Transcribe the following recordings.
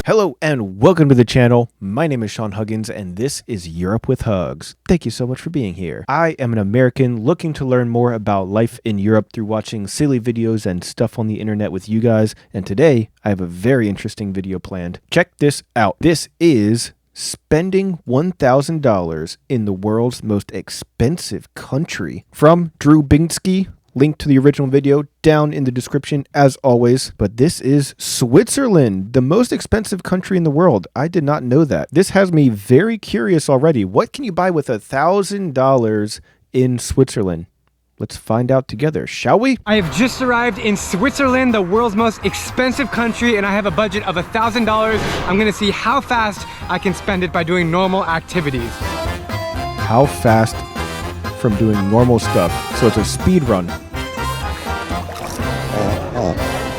Hello and welcome to the channel. My name is Sean Huggins and this is Europe with Hugs. Thank you so much for being here. I am an American looking to learn more about life in Europe through watching silly videos and stuff on the internet with you guys. And today I have a very interesting video planned. Check this out. This is spending $1,000 in the world's most expensive country. From Drew Bingsky. Link to the original video down in the description as always. But this is Switzerland, the most expensive country in the world. I did not know that. This has me very curious already. What can you buy with $1,000 in Switzerland? Let's find out together, shall we? I have just arrived in Switzerland, the world's most expensive country, and I have a budget of $1,000. I'm gonna see how fast I can spend it by doing normal activities. How fast from doing normal stuff? So it's a speed run.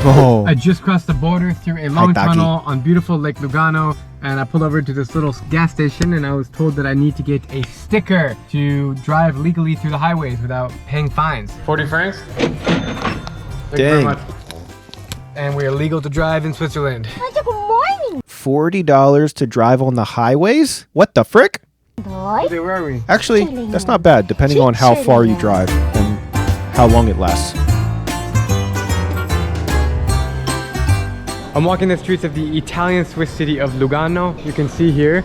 Oh. I just crossed the border through a long tunnel on beautiful Lake Lugano, and I pulled over to this little gas station and I was told that I need to get a sticker to drive legally through the highways without paying fines. 40 francs. Thank you very much. And we are legal to drive in Switzerland. Good morning. $40 to drive on the highways? What the frick? Okay, where are we? Actually, that's not bad, depending on how far you drive and how long it lasts. I'm walking the streets of the Italian-Swiss city of Lugano. You can see here,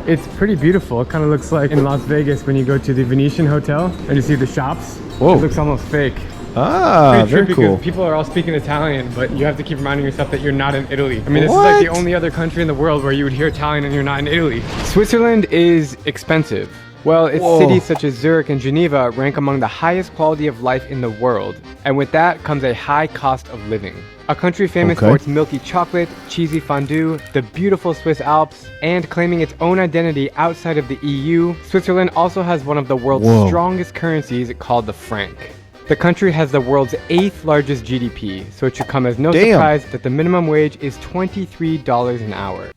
it's pretty beautiful. It kind of looks like in Las Vegas when you go to the Venetian Hotel and you see the shops. Whoa. It looks almost fake. Ah, very cool. People are all speaking Italian, but you have to keep reminding yourself that you're not in Italy. I mean, this is like the only other country in the world where you would hear Italian and you're not in Italy. Switzerland is expensive. Well, its cities such as Zurich and Geneva rank among the highest quality of life in the world. And with that comes a high cost of living. A country famous for its milky chocolate, cheesy fondue, the beautiful Swiss Alps, and claiming its own identity outside of the EU, Switzerland also has one of the world's strongest currencies called the franc. The country has the world's 8th largest GDP, so it should come as no surprise that the minimum wage is $23 an hour.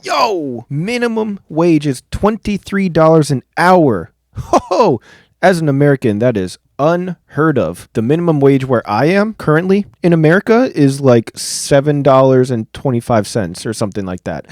Yo, minimum wage is $23 an hour. Ho! As an American, that is unheard of. The minimum wage where I am currently in America is like $7.25 or something like that.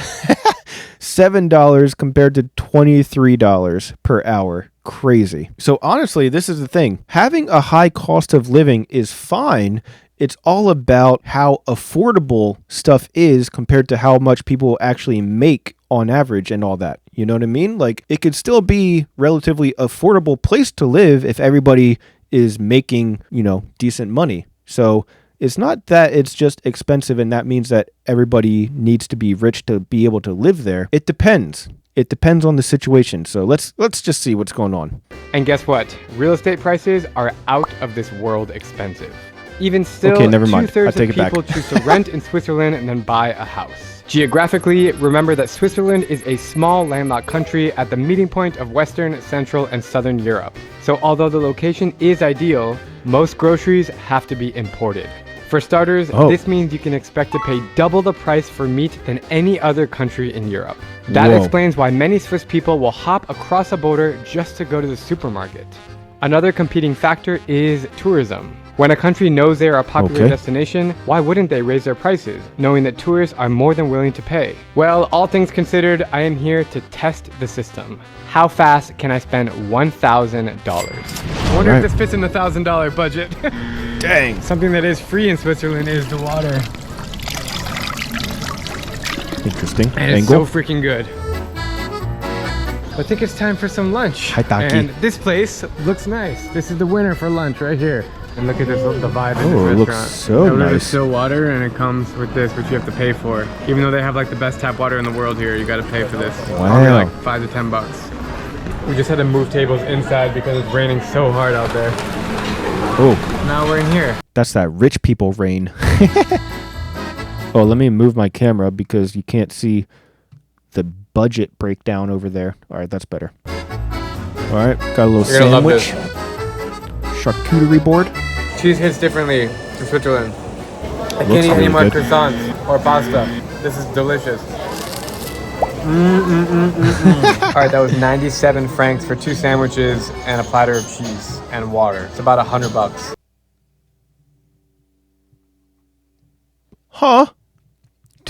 $7 compared to $23 per hour. Crazy. So honestly, this is the thing. Having a high cost of living is fine. It's all about how affordable stuff is compared to how much people actually make on average and all that. You know what I mean? Like, it could still be relatively affordable place to live if everybody is making, you know, decent money. So it's not that it's just expensive and that means that everybody needs to be rich to be able to live there. It depends. It depends on the situation. So let's just see what's going on. And guess what? Real estate prices are out of this world expensive. Even still, okay, never mind. 2/3 of people choose to rent in Switzerland and then buy a house. Geographically, remember that Switzerland is a small landlocked country at the meeting point of Western, Central, and Southern Europe. So although the location is ideal, most groceries have to be imported. For starters, this means you can expect to pay double the price for meat than any other country in Europe. That explains why many Swiss people will hop across a border just to go to the supermarket. Another competing factor is tourism. When a country knows they are a popular destination, why wouldn't they raise their prices, knowing that tourists are more than willing to pay? Well, all things considered, I am here to test the system. How fast can I spend $1,000? I wonder if this fits in the $1,000 budget. Dang. Something that is free in Switzerland is the water. Interesting. And it's so freaking good. I think it's time for some lunch. And this place looks nice. This is the winner for lunch right here. And look at this, the vibe in this restaurant. It looks so nice. There's still water and it comes with this, which you have to pay for. Even though they have like the best tap water in the world here, you gotta pay for this. Probably like $5 to $10. We just had to move tables inside because it's raining so hard out there. Oh. Now we're in here. That's that rich people rain. Oh, let me move my camera because you can't see the budget breakdown over there. All right, that's better. All right, got a little sandwich. Charcuterie board. Cheese hits differently in Switzerland. I can't eat any more croissants or pasta. This is delicious. All right, that was 97 francs for 2 sandwiches and a platter of cheese and water. It's about $100. Huh?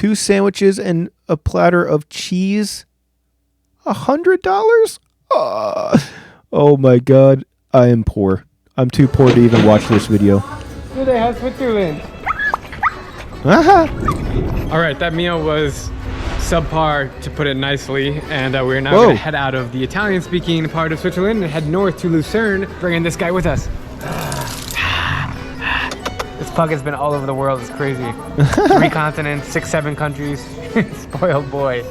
2 sandwiches and a platter of cheese. $100? Oh my god. I am poor. I'm too poor to even watch this video. Do they have Switzerland? All right, that meal was subpar, to put it nicely, and we're now gonna head out of the Italian-speaking part of Switzerland and head north to Lucerne, bringing this guy with us. This pug has been all over the world. It's crazy. 3 continents, 6, 7 countries. Spoiled boy.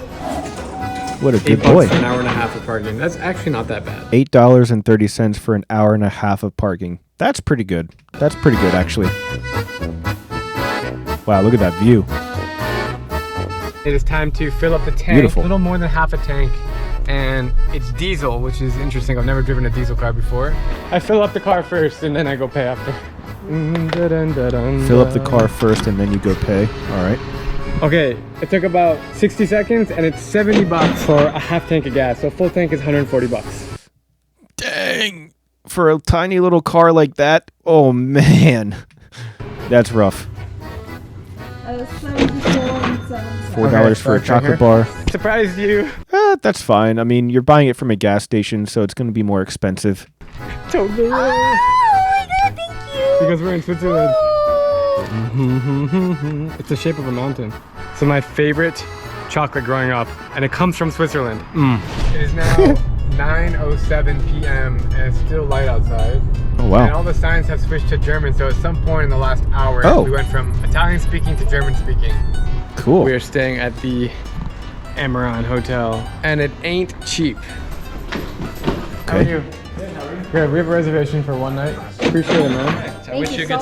What a good $8 boy. for an hour and a half of parking. That's actually not that bad. $8.30 for an hour and a half of parking. That's pretty good. That's pretty good, actually. Wow, look at that view. It is time to fill up the tank. Beautiful. A little more than half a tank. And it's diesel, which is interesting. I've never driven a diesel car before. I fill up the car first and then I go pay after. Fill up the car first and then you go pay. All right. Okay, it took about 60 seconds and it's $70 for a half tank of gas. So a full tank is $140. Dang. For a tiny little car like that? Oh, man. That's rough. $4 for a chocolate bar. Surprised you. That's fine. I mean, you're buying it from a gas station, so it's going to be more expensive. Totally. Oh my god, thank you. Because we're in Switzerland. It's the shape of a mountain. So my favorite chocolate growing up, and it comes from Switzerland. It is now 9:07 p.m. and it's still light outside. Oh, wow. And all the signs have switched to German, so at some point in the last hour, we went from Italian speaking to German speaking. Cool. We are staying at the Amaran Hotel, and it ain't cheap. How are you? Good, we have a reservation for one night. Appreciate it, man. I wish you could.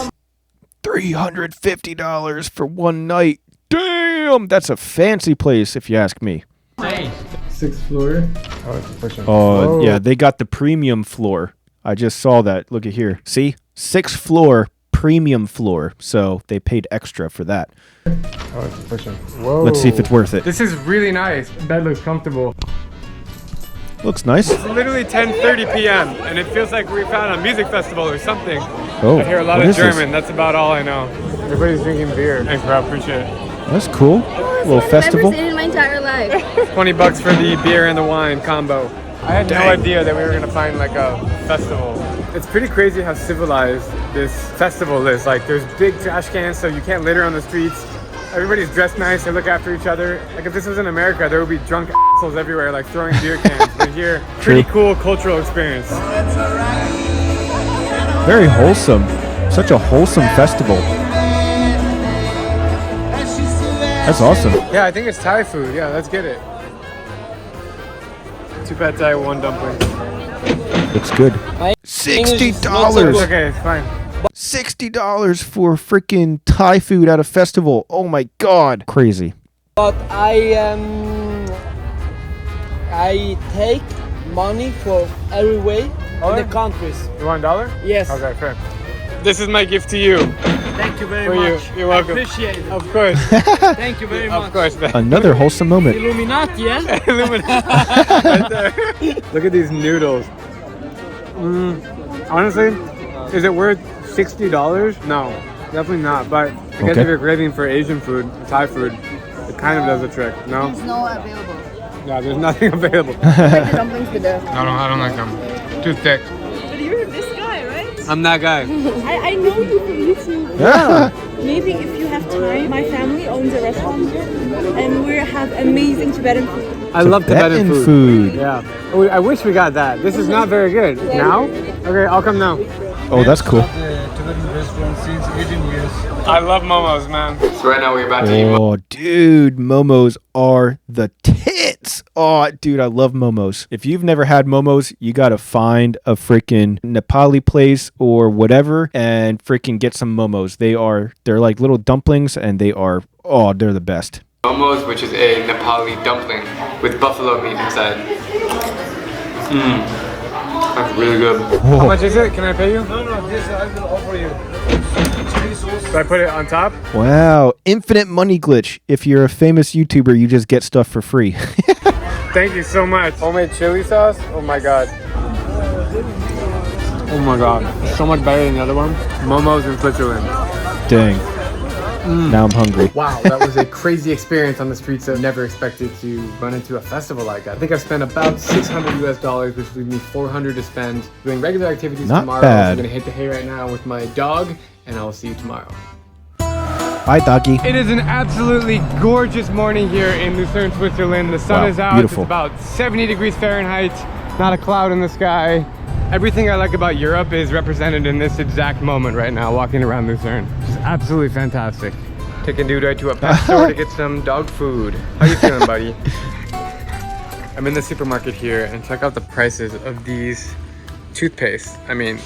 $350 for one night. Damn, that's a fancy place if you ask me. 6th floor. Oh, it's pushing. Oh, yeah, they got the premium floor. I just saw that. Look at here. See? 6th floor, premium floor. So they paid extra for that. Oh, it's pushing. Whoa. Let's see if it's worth it. This is really nice. Bed looks comfortable. Looks nice. It's literally 10:30 p.m. and it feels like we found a music festival or something. Oh, I hear a lot what of is German. That's about all I know. Everybody's drinking beer. Thanks, bro. Appreciate it. That's cool. A little festival. I've never seen it in my entire life. $20 for the beer and the wine combo. I had no idea that we were gonna find like a festival. It's pretty crazy how civilized this festival is. Like there's big trash cans so you can't litter on the streets. Everybody's dressed nice, they look after each other. Like if this was in America, there would be drunk assholes everywhere like throwing beer cans. But here, pretty cool cultural experience. Very wholesome. Such a wholesome festival. That's awesome. Yeah, I think it's Thai food. Yeah, let's get it. 2 pad Thai, 1 dumpling. Looks good. $60. Okay, it's fine. $60 for freaking Thai food at a festival. Oh my god. Crazy. But I take money for every way in the countries. You want $1? Yes. Okay, fair. This is my gift to you. Thank you very For much. you. You're welcome. I appreciate it. Of course. Thank you very much. Of course. Another wholesome moment. Illuminati, yeah? Right there. Look at these noodles. Honestly, is it worth $60? No, definitely not. But I guess if you're craving for Asian food, Thai food, it kind of does the trick. No? There's no available. Yeah, there's nothing available. The dumplings with the... I don't like them. Too thick. But you're this guy, right? I'm that guy. I know you from YouTube. Yeah. Maybe if you have time, my family owns a restaurant here, and we have amazing Tibetan food. I love Tibetan food. Yeah. Oh, I wish we got that. This is not very good. Now? Okay, I'll come now. Oh, that's cool. Tibetan restaurant since 18 years. I love momos, man. So right now we're about to eat Oh, dude, momos are the tits. Oh, dude, I love momos. If you've never had momos, you gotta find a freaking Nepali place or whatever and freaking get some momos. They're like little dumplings and they're the best. momos, which is a Nepali dumpling with buffalo meat inside. That's really good. How much is it? Can I pay you? No, this I will offer you. Chili sauce. Do I put it on top? Wow, infinite money glitch. If you're a famous YouTuber, you just get stuff for free. Thank you so much. Homemade chili sauce? Oh my god. Oh my god. So much better than the other one. Momos in Switzerland. Dang. Now I'm hungry. Wow, that was a crazy experience on the streets. I never expected to run into a festival like that. I think I've spent about $600 which leaves me $400 to spend doing regular activities Not tomorrow. bad. I'm gonna hit the hay right now with my dog, and I will see you tomorrow. Bye, doggy. It is an absolutely gorgeous morning here in Lucerne, Switzerland. The sun Wow, is out. beautiful. It's about 70 degrees Fahrenheit. Not a cloud in the sky. Everything I like about Europe is represented in this exact moment right now, walking around Lucerne. Just absolutely fantastic. Taking dude right to a pet store to get some dog food. How you feeling, buddy? I'm in the supermarket here, and check out the prices of these toothpaste. I mean,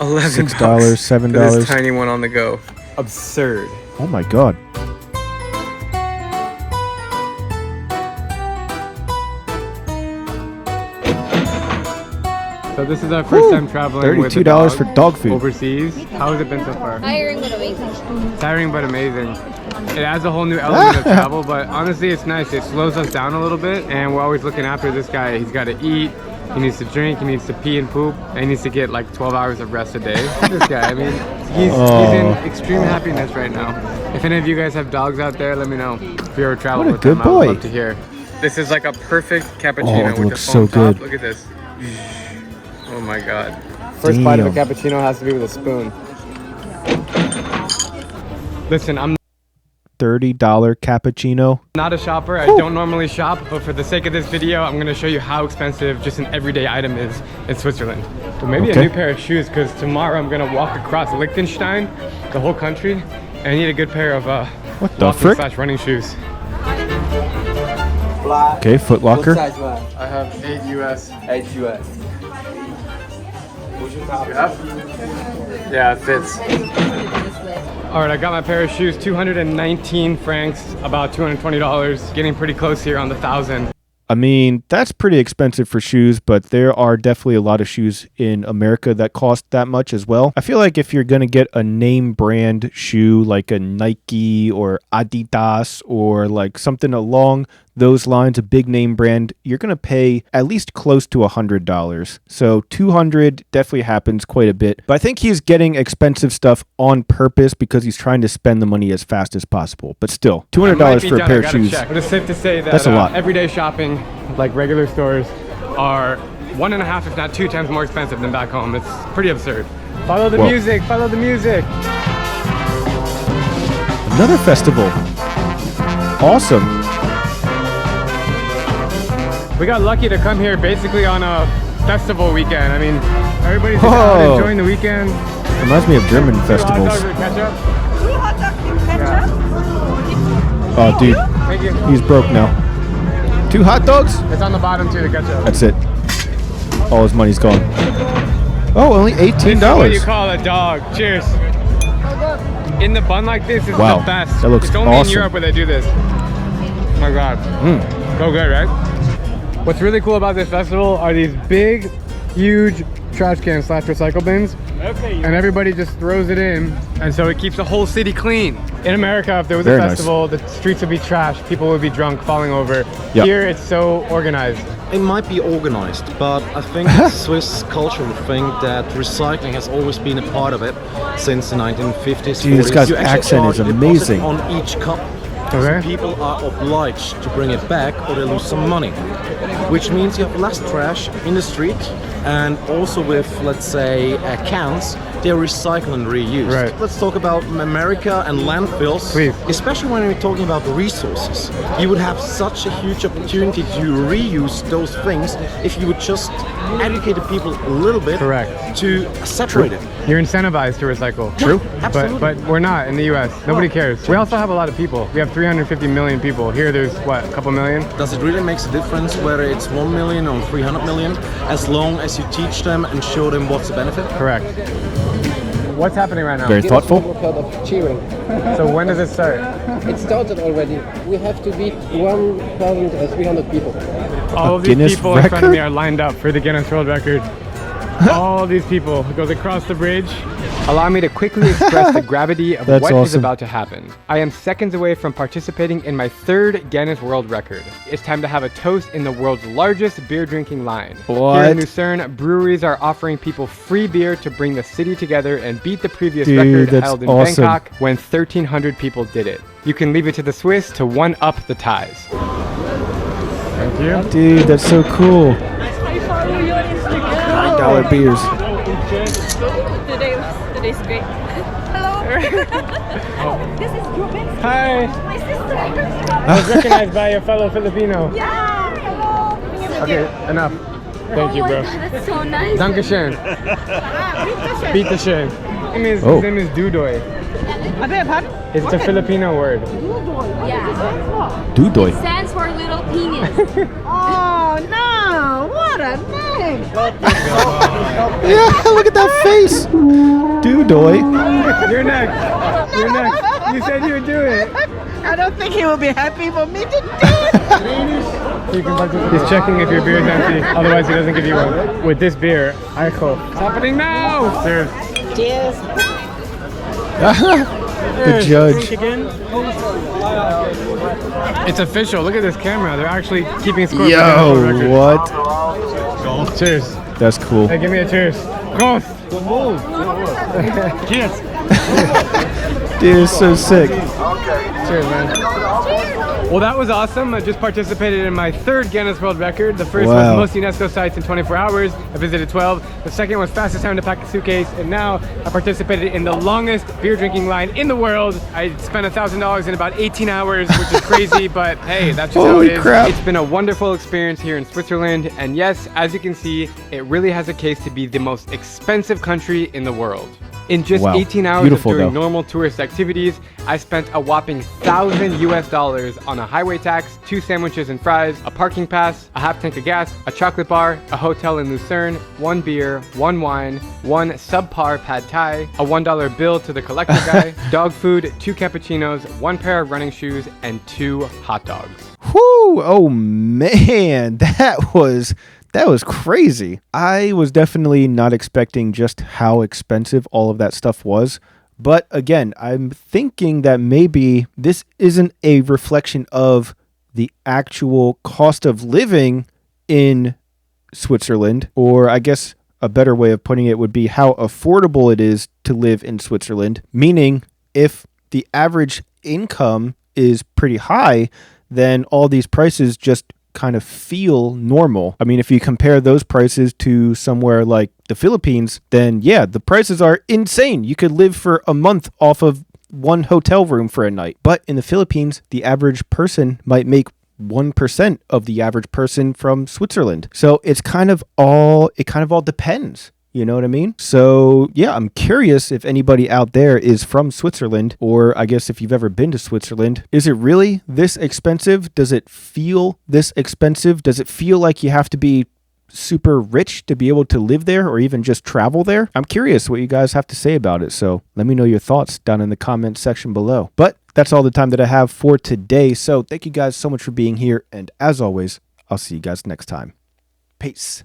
$11, $6, $7. for this tiny one on the go. Absurd. Oh my god. So this is our first time traveling with a $32 dog for dog food. overseas. How has it been so far? Tiring but amazing. Tiring but amazing. It adds a whole new element of travel, but honestly it's nice. It slows us down a little bit, and we're always looking after this guy. He's got to eat, he needs to drink, he needs to pee and poop, and he needs to get like 12 hours of rest a day. This guy, I mean, he's in extreme happiness right now. If any of you guys have dogs out there, let me know. If you ever travel What a with good them, I boy. would love to hear. This is like a perfect cappuccino Oh, it with looks the foam so good. top. Look at this. Oh my god. First bite of a cappuccino has to be with a spoon. Listen, I'm $30 cappuccino. not a shopper. I don't normally shop, but for the sake of this video, I'm going to show you how expensive just an everyday item is in Switzerland. But maybe a Okay. new pair of shoes, because tomorrow I'm going to walk across Liechtenstein, the whole country, and I need a good pair of What the frick? walking/running shoes. Black. Okay, Foot Locker. What size one? I have 8 US. 8 US. Yeah, it fits. All right, I got my pair of shoes, 219 francs, about $220, getting pretty close here on the 1,000. I mean, that's pretty expensive for shoes, but there are definitely a lot of shoes in America that cost that much as well. I feel like if you're going to get a name brand shoe like a Nike or Adidas or like something along those lines, a big name brand, you're going to pay at least close to $100. So $200 definitely happens quite a bit. But I think he's getting expensive stuff on purpose because he's trying to spend the money as fast as possible. But still, $200 for a pair of shoes. But it's safe to say that That's a lot. everyday shopping, like regular stores, are 1.5 if not 2 times more expensive than back home. It's pretty absurd. Follow the Whoa. music, follow the music. Another festival. Awesome. We got lucky to come here basically on a festival weekend. I mean, everybody's just out Whoa. enjoying the weekend. Reminds me of German 2 hot festivals. dogs with ketchup. Oh, dude, Thank you. he's broke now. 2 hot dogs? It's on the bottom too, the ketchup. That's it. All his money's gone. Oh, only This is what you $18. call a dog. Cheers. In the bun like this is Wow, the best. that looks It's only awesome. in Europe where they do this. Oh my god. So good, right? What's really cool about this festival are these big, huge trash cans / recycle bins. And everybody just throws it in, and so it keeps the whole city clean. In America, if there was Very a nice. festival, the streets would be trashed, people would be drunk, falling over. Yep. Here, it's so organized. It might be organized, but I think the Swiss culture would think that recycling has always been a part of it since the 1950s. Dude, this 40s. guy's You actually accent charge is a deposit amazing. on each cup. Okay. So people are obliged to bring it back or they lose some money. Which means you have less trash in the street, and also with, let's say, cans, they're recycled and reused. Right. Let's talk about America and landfills. Please. Especially when we're talking about the resources. You would have such a huge opportunity to reuse those things if you would just educate the people a little bit. Correct. To separate it. You're incentivized to recycle. True. But Absolutely. we're not in the US. Nobody cares. We also have a lot of people. We have 350 million people. Here there's what, a couple million? Does it really make a difference whether it's 1 million or 300 million, as long as you teach them and show them what's the benefit? Correct. What's happening right now? Very Guinness thoughtful. World Record of cheering. So when does it start? It started already. We have to beat 1,300 people. All of these Guinness people in front of me record? are lined up for the Guinness World Record. All these people goes across the bridge. Allow me to quickly express the gravity of That's what is awesome. about to happen. I am seconds away from participating in my 3rd Guinness World Record. It's time to have a toast in the world's largest beer drinking line. Here What? in Lucerne, breweries are offering people free beer to bring the city together and beat the previous Dude, record that's held in awesome. Bangkok when 1,300 people did it. You can leave it to the Swiss to one-up the ties. Thank you. Dude, that's so cool. I follow you on Instagram. $9 beers. Today's great. Hello. This is Ruben. Hi. My sister. I was recognized by a fellow Filipino. Yeah. Hello. Okay, enough. Thank you, bro. That's so nice. Dankeschön. Beat the shit. His Oh. name is Dudoy. It's a Filipino word. Yeah. Dudoy. Stands for little penis. Oh no! What a name! Yeah, look at that face. Dudoy. You're next. You're next. You said you would do it. I don't think he will be happy for me to do it. You can participate. He's checking if your beer is empty. Otherwise, he doesn't give you one. With this beer, I hope. It's happening now. Cheers. Cheers. The judge. It's official. Look at this camera. They're actually keeping score. for the Yo, record. what? Cheers. That's cool. Hey, give me a cheers. Prost. Cheers. Dude, it's so sick. Cheers, man. Well, that was awesome. I just participated in my 3rd Guinness World Record. The first Wow. was most UNESCO sites in 24 hours. I visited 12. The second was fastest time to pack a suitcase. And now I participated in the longest beer drinking line in the world. I spent $1,000 in about 18 hours, which is crazy, but hey, that's just how Holy it is. crap. It's been a wonderful experience here in Switzerland. And yes, as you can see, it really has a case to be the most expensive country in the world. In just Wow. 18 hours Beautiful, of doing though. normal tourist activities, I spent a whopping $1,000 on a highway tax, 2 sandwiches and fries, a parking pass, a half tank of gas, a chocolate bar, a hotel in Lucerne, 1 beer, 1 wine, 1 subpar pad thai, a $1 bill to the collector guy, dog food, 2 cappuccinos, 1 pair of running shoes, and 2 hot dogs. Whoo! Oh man, that was crazy. I was definitely not expecting just how expensive all of that stuff was. But again, I'm thinking that maybe this isn't a reflection of the actual cost of living in Switzerland, or I guess a better way of putting it would be how affordable it is to live in Switzerland. Meaning, if the average income is pretty high, then all these prices just kind of feel normal. I mean, if you compare those prices to somewhere like the Philippines, then yeah, the prices are insane. You could live for a month off of 1 hotel room for a night. But in the Philippines, the average person might make 1% of the average person from Switzerland. So it kind of all depends. You know what I mean? So yeah, I'm curious if anybody out there is from Switzerland, or I guess if you've ever been to Switzerland, is it really this expensive? Does it feel this expensive? Does it feel like you have to be super rich to be able to live there or even just travel there? I'm curious what you guys have to say about it. So let me know your thoughts down in the comment section below. But that's all the time that I have for today. So thank you guys so much for being here. And as always, I'll see you guys next time. Peace.